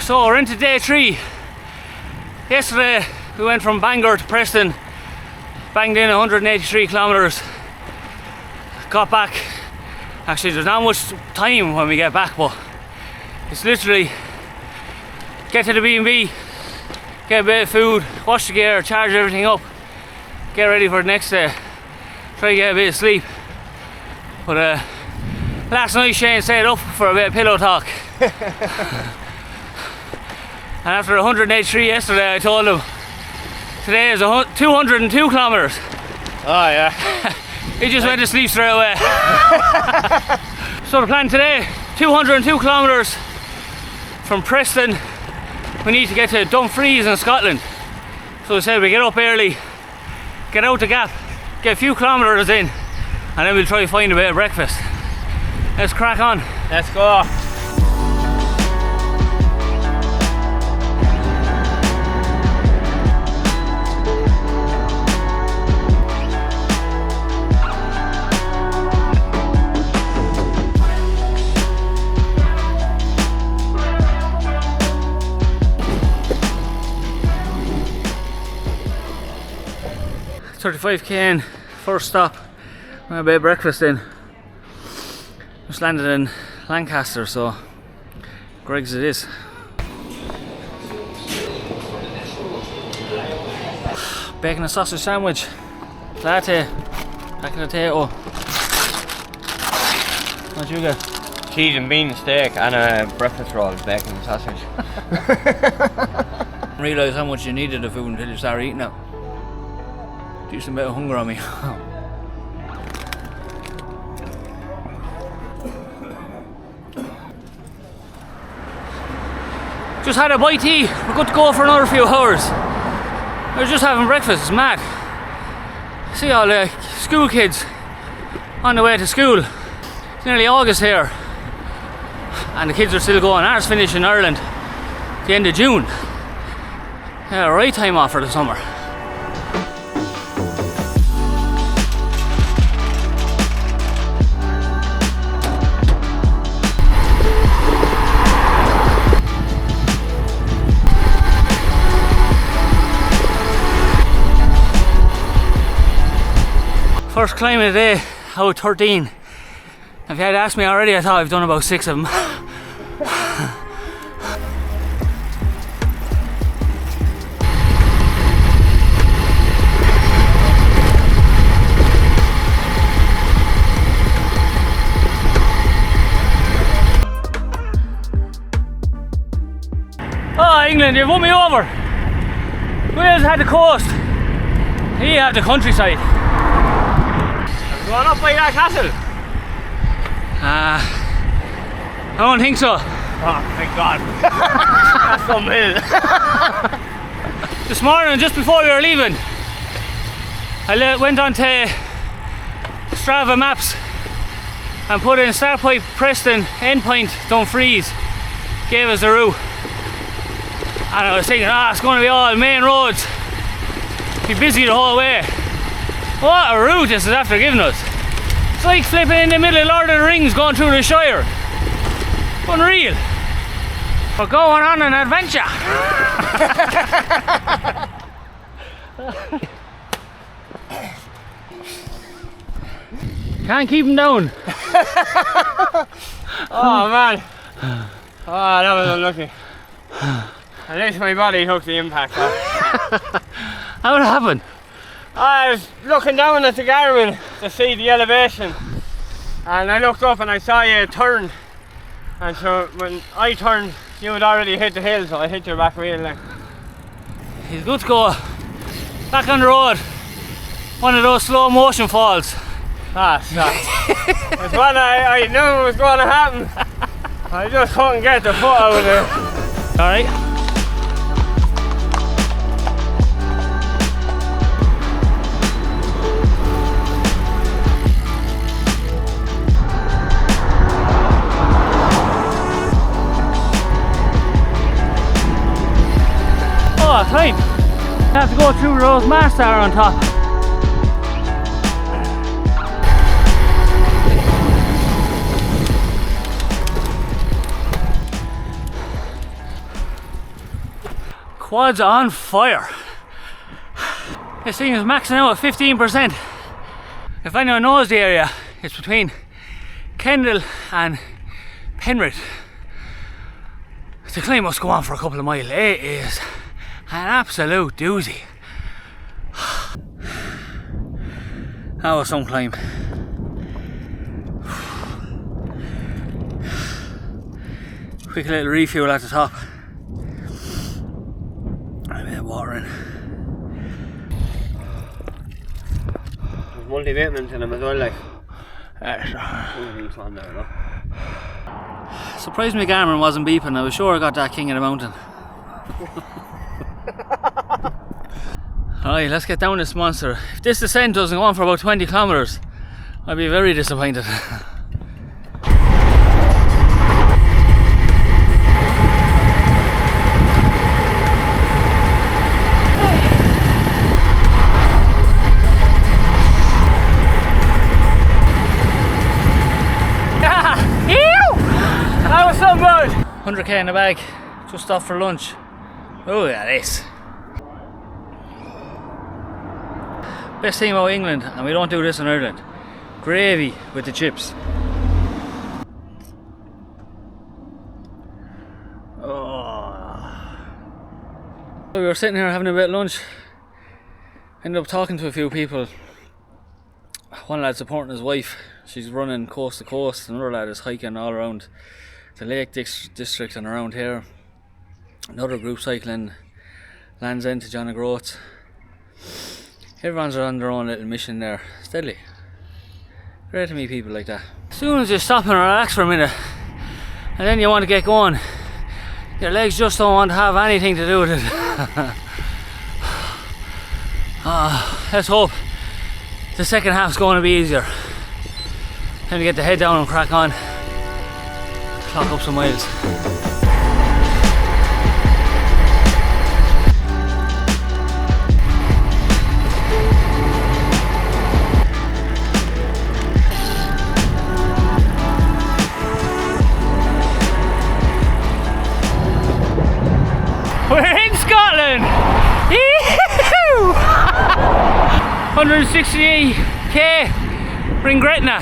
So we're into day 3. Yesterday we went from Bangor to Preston, banged in 183 kilometers, got back. Actually there's not much time when we get back, but it's literally get to the B&B, get a bit of food, wash the gear, charge everything up, get ready for the next day, try to get a bit of sleep. But last night Shane stayed up for a bit of pillow talk. And after 183 yesterday, I told him today is 202 kilometers. Oh yeah. He just went to sleep straight away. So the plan today, 202 kilometers from Preston. We need to get to Dumfries in Scotland. So we said we get up early, get out the gap, get a few kilometers in, and then we'll try to find a bit of breakfast. Let's crack on. Let's go. $35k in, first stop, a bit of breakfast in. Just landed in Lancaster, so Greg's it is. Bacon and sausage sandwich, latte, pack of potato. What'd you get? Cheese and bean steak and a breakfast roll, bacon and sausage. Didn't realise how much you needed the food until you started eating it. Decent bit of hunger on me. Just had a bite to eat. We're good to go for another few hours. I was just having breakfast. It's mad. See all the school kids on the way to school. It's nearly August here, and the kids are still going. Ours finish in Ireland at the end of June. Yeah, right time off for the summer. First climb of the day, out 13. If you had asked me already, I thought I've done about 6 of them. Oh, England, you've won me over. Wales had the coast. He had the countryside. Going up by that castle? I don't think so. Oh, thank God. That's some hill. This morning, just before we were leaving, I went on to Strava Maps and put in start point Preston, endpoint Dumfries, gave us the route. And I was thinking, it's going to be all main roads, be busy the whole way. What a route this is after giving us. It's like flipping in the middle of Lord of the Rings going through the Shire. Unreal. We're going on an adventure. Can't keep him down. Oh man. Oh, that was unlucky. At least my body took the impact. How would it happen? I was looking down at the Garmin to see the elevation, and I looked up and I saw you turn, and so when I turned you had already hit the hill, so I hit your back wheel then. He's good to go. Back on the road. One of those slow motion falls. Stop. It's what I knew was going to happen. I just couldn't get the foot out of there. Alright. Oh, tight. I have to go through those masts that are on top. Quads on fire. This thing is maxing out at 15%. If anyone knows the area, it's between Kendal and Penrith. The climb must go on for a couple of miles. It is an absolute doozy. That was some climb. Quick little refuel at the top. A bit of water in. There's multivitamins in them as well, like. Surprised me Garmin wasn't beeping. I was sure I got that king of the mountain. Alright, let's get down this monster. If this descent doesn't go on for about 20 kilometers, I'd be very disappointed. That was so good! 100k in the bag, just stopped for lunch. Oh yeah, this. Best thing about England, and we don't do this in Ireland, gravy with the chips. Oh. We were sitting here having a bit of lunch, ended up talking to a few people. One lad supporting his wife, she's running coast to coast, another lad is hiking all around the Lake District and around here. Another group cycling Land's End to John O'Groats. Everyone's on their own little mission there, steadily. Great to meet people like that. As soon as you stop and relax for a minute, and then you want to get going, your legs just don't want to have anything to do with it. Let's hope the second half's going to be easier. Time to get the head down and crack on. Clock up some miles. We're in Scotland! 168k bring Gretna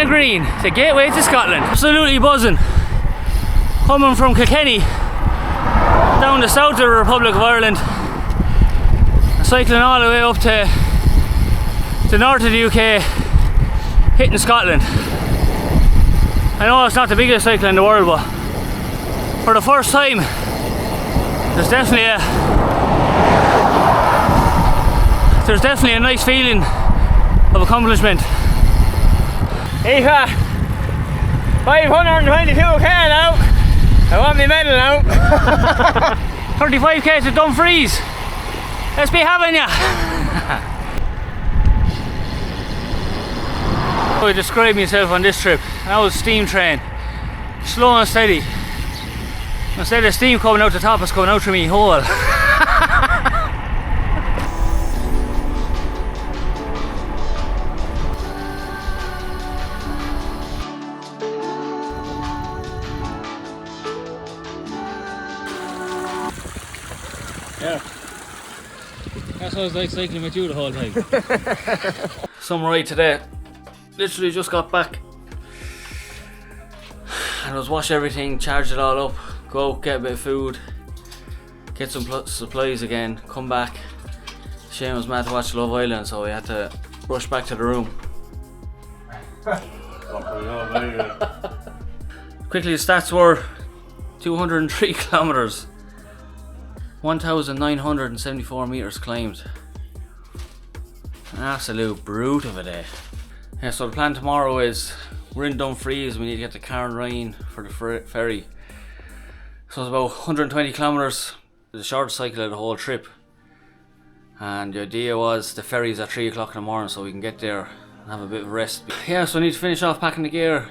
Green, the gateway to Scotland. Absolutely buzzing. Coming from Kilkenny down the south of the Republic of Ireland, cycling all the way up to the north of the UK, hitting Scotland. I know it's not the biggest cycle in the world, but for the first time there's definitely a nice feeling of accomplishment. Eva, 522k now. I want my medal now. 35k to Dumfries. Let's be having ya. I would describe myself on this trip. That was steam train, slow and steady. Instead of steam coming out the top, it's coming out through me hole. Yeah, that's what I was like cycling with you the whole time. Some ride today. Literally just got back and I was wash everything, charge it all up, go out, get a bit of food, get some supplies again, come back. Shane was mad to watch Love Island, so we had to rush back to the room. Quickly, the stats were 203 kilometers, 1,974 meters climbed. An absolute brute of a day. Yeah, so the plan tomorrow is we're in Dumfries, we need to get to Carnryan for the ferry. So it's about 120 kilometers, the shortest cycle of the whole trip. And the idea was the ferry's at 3 o'clock in the morning, so we can get there and have a bit of rest. Yeah, so I need to finish off packing the gear.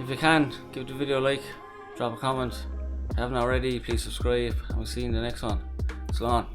If you can, give the video a like, drop a comment. If you haven't already, please subscribe, and we'll see you in the next one. So long.